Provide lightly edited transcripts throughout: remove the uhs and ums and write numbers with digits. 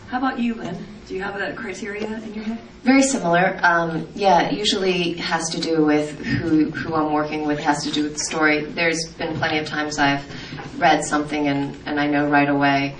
How about you, Lynn? Do you have a criteria in your head? Very similar. Yeah, it usually has to do with who I'm working with, has to do with the story. There's been plenty of times I've read something and I know right away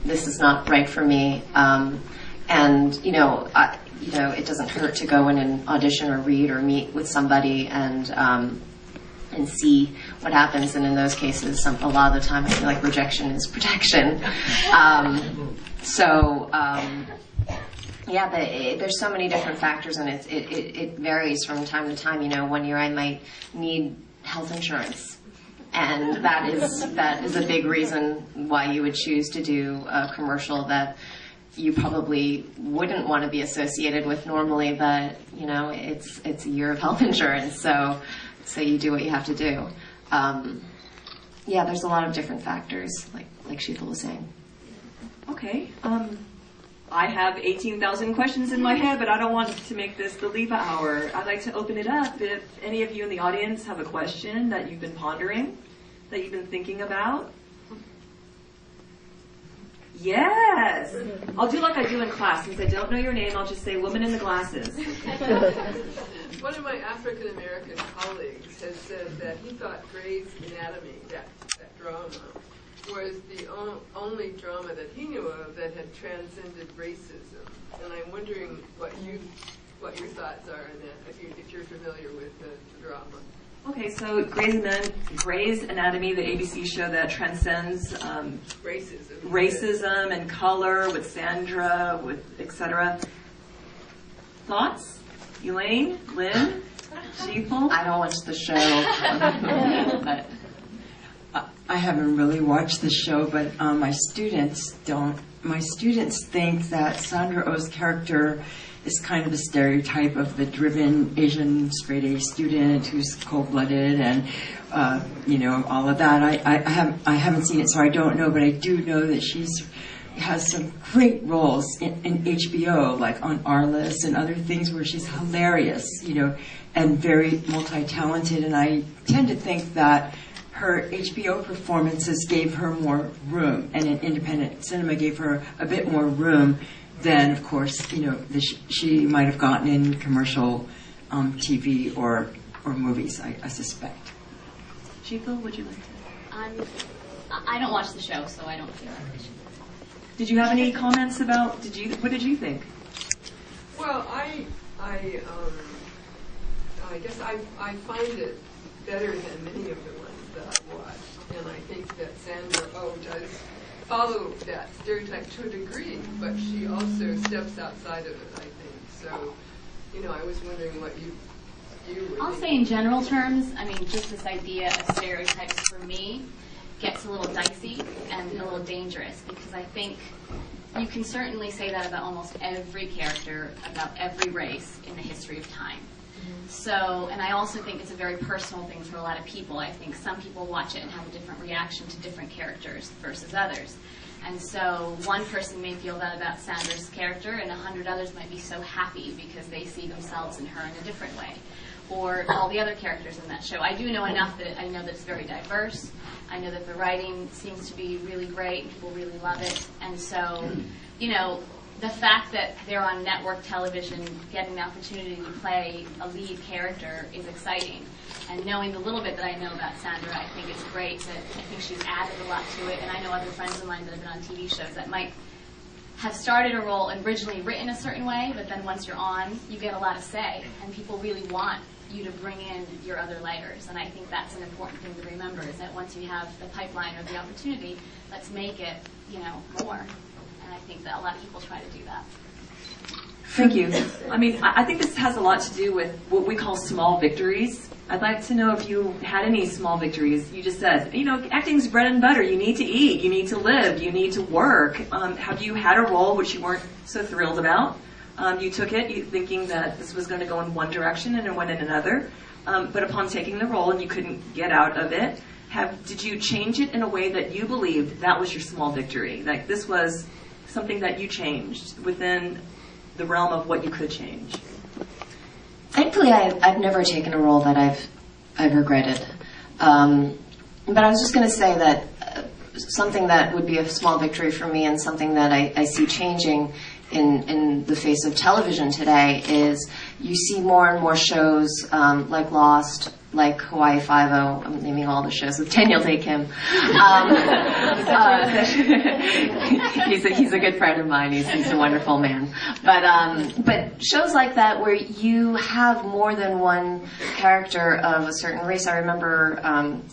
this is not right for me. And it doesn't hurt to go in and audition or read or meet with somebody and see what happens. And in those cases, a lot of the time I feel like rejection is protection. There's so many different factors, and it varies from time to time. 1 year I might need health insurance, and that is a big reason why you would choose to do a commercial that you probably wouldn't want to be associated with normally, but it's a year of health insurance, so you do what you have to do. There's a lot of different factors, like Sheetal was saying. Okay. I have 18,000 questions in my head, but I don't want to make this the Lipa Hour. I'd like to open it up. If any of you in the audience have a question that you've been pondering, that you've been thinking about. Yes! I'll do like I do in class. Since I don't know your name, I'll just say woman in the glasses. One of my African-American colleagues has said that he thought Grey's Anatomy, that drama, was the only drama that he knew of that had transcended racism. And I'm wondering what your thoughts are on that, if you're familiar with the drama. Okay, so Grey's Anatomy, the ABC show that transcends racism and color, with Sandra, with etc. Thoughts? Elaine? Lynn? Sheetal? I don't watch the show, but I haven't really watched the show, but my students don't. My students think that Sandra Oh's character is kind of a stereotype of the driven Asian straight A student who's cold-blooded and all of that. I haven't seen it, so I don't know, but I do know that has some great roles in HBO, like on Arliss and other things where she's hilarious, and very multi-talented. And I tend to think that her HBO performances gave her more room, and in independent cinema gave her a bit more room than, of course, she might have gotten in commercial TV or movies, I suspect. Sheetal, would you like to? I don't watch the show, so I don't feel like. Did you have any comments about? What did you think? Well, I guess I find it better than many of the ones that I've watched, and I think that Sandra Oh does follow that stereotype to a degree, but she also steps outside of it, I think. So, I was wondering what you would I'll say in general terms, just this idea of stereotypes for me gets a little dicey and a little dangerous, because I think you can certainly say that about almost every character, about every race in the history of time. So, and I also think it's a very personal thing for a lot of people. I think some people watch it and have a different reaction to different characters versus others. And so one person may feel that about Sandra's character, and 100 others might be so happy because they see themselves in her in a different way. Or all the other characters in that show. I do know enough that I know that it's very diverse. I know that the writing seems to be really great and people really love it. And so, the fact that they're on network television getting the opportunity to play a lead character is exciting. And knowing the little bit that I know about Sandra, I think it's great. I think she's added a lot to it. And I know other friends of mine that have been on TV shows that might have started a role and originally written a certain way, but then once you're on, you get a lot of say. And people really want you to bring in your other layers. And I think that's an important thing to remember, is that once you have the pipeline or the opportunity, let's make it, more. And I think that a lot of people try to do that. Thank you. I think this has a lot to do with what we call small victories. I'd like to know if you had any small victories. You just said, acting's bread and butter. You need to eat. You need to live. You need to work. Have you had a role which you weren't so thrilled about? You took it thinking that this was going to go in one direction and it went in another. But upon taking the role and you couldn't get out of it, did you change it in a way that you believed that was your small victory? Like this was something that you changed within the realm of what you could change? Thankfully, I've never taken a role that I've regretted. But I was just going to say that something that would be a small victory for me, and something that I see changing in the face of television today, is you see more and more shows like Lost, like Hawaii Five-0. I'm naming all the shows with Daniel Day Kim. He's a good friend of mine. He's a wonderful man. But shows like that where you have more than one character of a certain race. I remember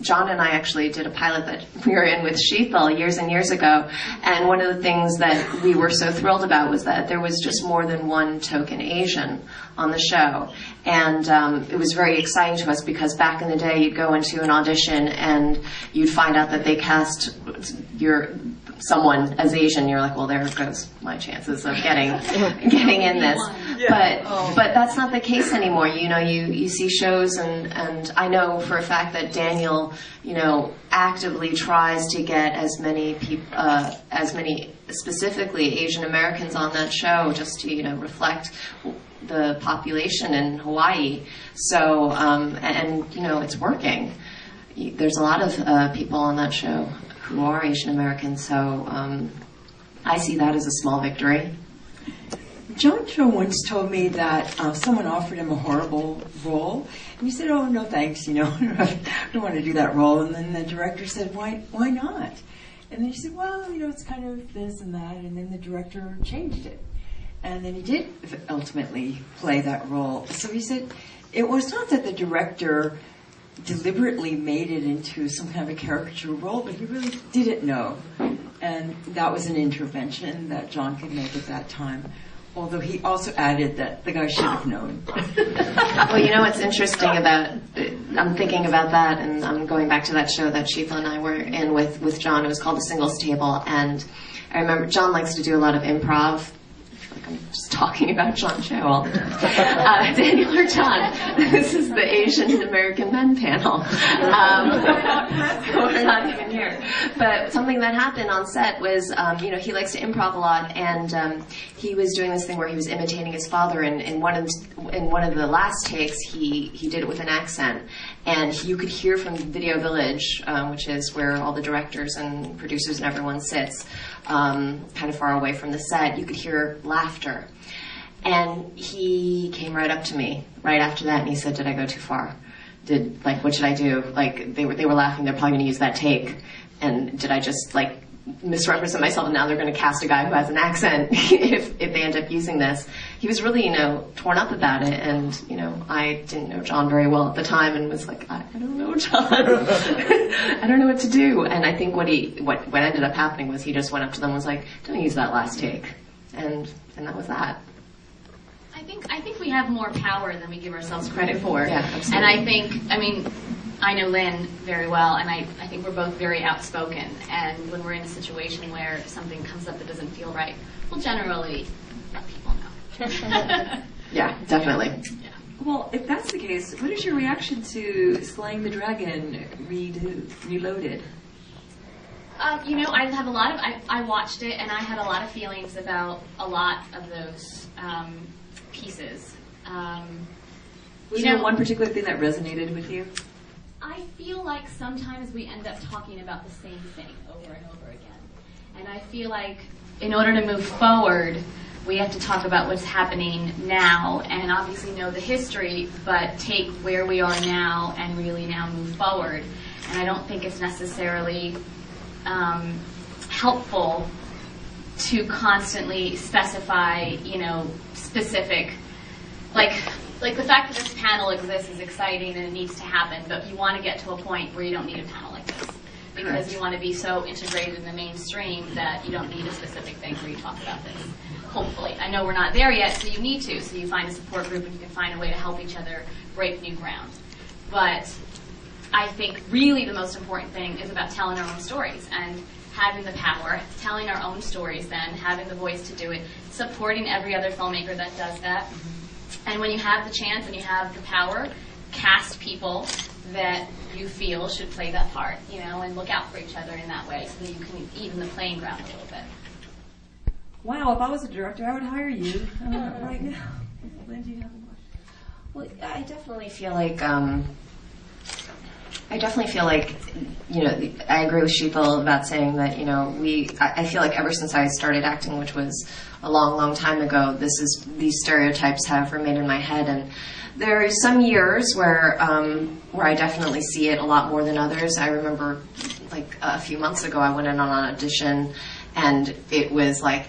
John and I actually did a pilot that we were in with Sheethal years and years ago, and one of the things that we were so thrilled about was that there was just more than one token Asian on the show. And it was very exciting to us, because back in the day you'd go into an audition and you'd find out that they cast someone as Asian. You're like, well, there goes my chances of getting in this. But that's not the case anymore. You see shows, and I know for a fact that Daniel, actively tries to get as many specifically Asian Americans on that show, just to reflect the population in Hawaii. So, it's working. There's a lot of people on that show who are Asian Americans, so I see that as a small victory. John Cho once told me that someone offered him a horrible role, and he said, "Oh, no thanks, I don't want to do that role." And then the director said, "Why not?" And then he said, "Well, it's kind of this and that," and then the director changed it. And then he did ultimately play that role. So he said it was not that the director deliberately made it into some kind of a caricature role, but he really didn't know. And that was an intervention that John could make at that time. Although he also added that the guy should have known. Well, what's interesting about, I'm thinking about that, and I'm going back to that show that Sheethal and I were in with John. It was called The Singles Table, and I remember John likes to do a lot of improv. I'm just talking about John Cho all the time. Daniel or John, this is the Asian American Men panel. We're not even here. But something that happened on set was, he likes to improv a lot, and he was doing this thing where he was imitating his father. And in one of the last takes, he did it with an accent, and you could hear from Video Village, which is where all the directors and producers and everyone sits, kind of far away from the set. You could hear laughter. And he came right up to me right after that, and he said, "Did I go too far? What should I do? They were laughing, they're probably going to use that take. And did I just, misrepresent myself, and now they're going to cast a guy who has an accent if they end up using this?" He was really, torn up about it, and, I didn't know John very well at the time, and was like, I don't know, John. I don't know what to do. And I think what ended up happening was he just went up to them and was like, "Don't use that last take." And that was that. I think we have more power than we give ourselves credit for. Yeah, absolutely. And I know Lynn very well, and I think we're both very outspoken. And when we're in a situation where something comes up that doesn't feel right, we'll generally let people know. Yeah, definitely. Yeah. Well, if that's the case, what is your reaction to Slaying the Dragon Reloaded? I've had a lot of. I watched it, and I had a lot of feelings about a lot of those pieces. Was there one particular thing that resonated with you? I feel like sometimes we end up talking about the same thing over and over again. And I feel like in order to move forward, we have to talk about what's happening now and obviously know the history, but take where we are now and really now move forward. And I don't think it's necessarily helpful to constantly specify, specific, like the fact that this panel exists is exciting and it needs to happen, but you want to get to a point where you don't need a panel like this. Because Correct. You want to be so integrated in the mainstream that you don't need a specific thing where you talk about this. Hopefully. I know we're not there yet, so you need to. So you find a support group and you can find a way to help each other break new ground. But I think really the most important thing is about telling our own stories and having the power, telling our own stories then, having the voice to do it, supporting every other filmmaker that does that. And when you have the chance and you have the power, cast people that you feel should play that part, and look out for each other in that way so that you can even the playing ground a little bit. Wow, if I was a director, I would hire you right now. Lynn, do you have a question? Well, I definitely feel like I definitely feel like, I agree with Sheetal about saying that, I feel like ever since I started acting, which was a long, long time ago, these stereotypes have remained in my head. And there are some years where I definitely see it a lot more than others. I remember, like, a few months ago, I went in on an audition, and it was like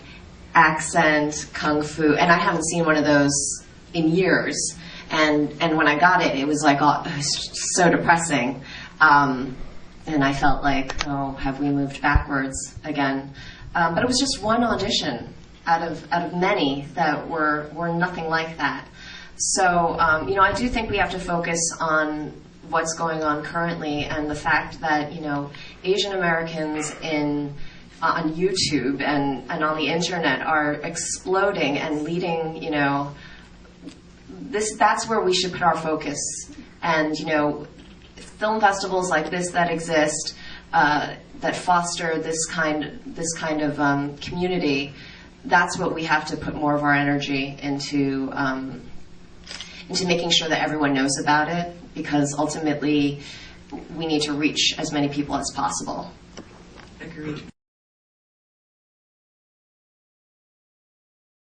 accent, kung fu, and I haven't seen one of those in years. And when I got it, it was like, it was so depressing. And I felt like, oh, have we moved backwards again? But it was just one audition out of many that were nothing like that. So, I do think we have to focus on what's going on currently and the fact that, Asian Americans on YouTube and on the internet are exploding and leading, that's where we should put our focus. And, film festivals like this that exist, that foster this kind of community, that's what we have to put more of our energy into making sure that everyone knows about it, because ultimately we need to reach as many people as possible. Agreed.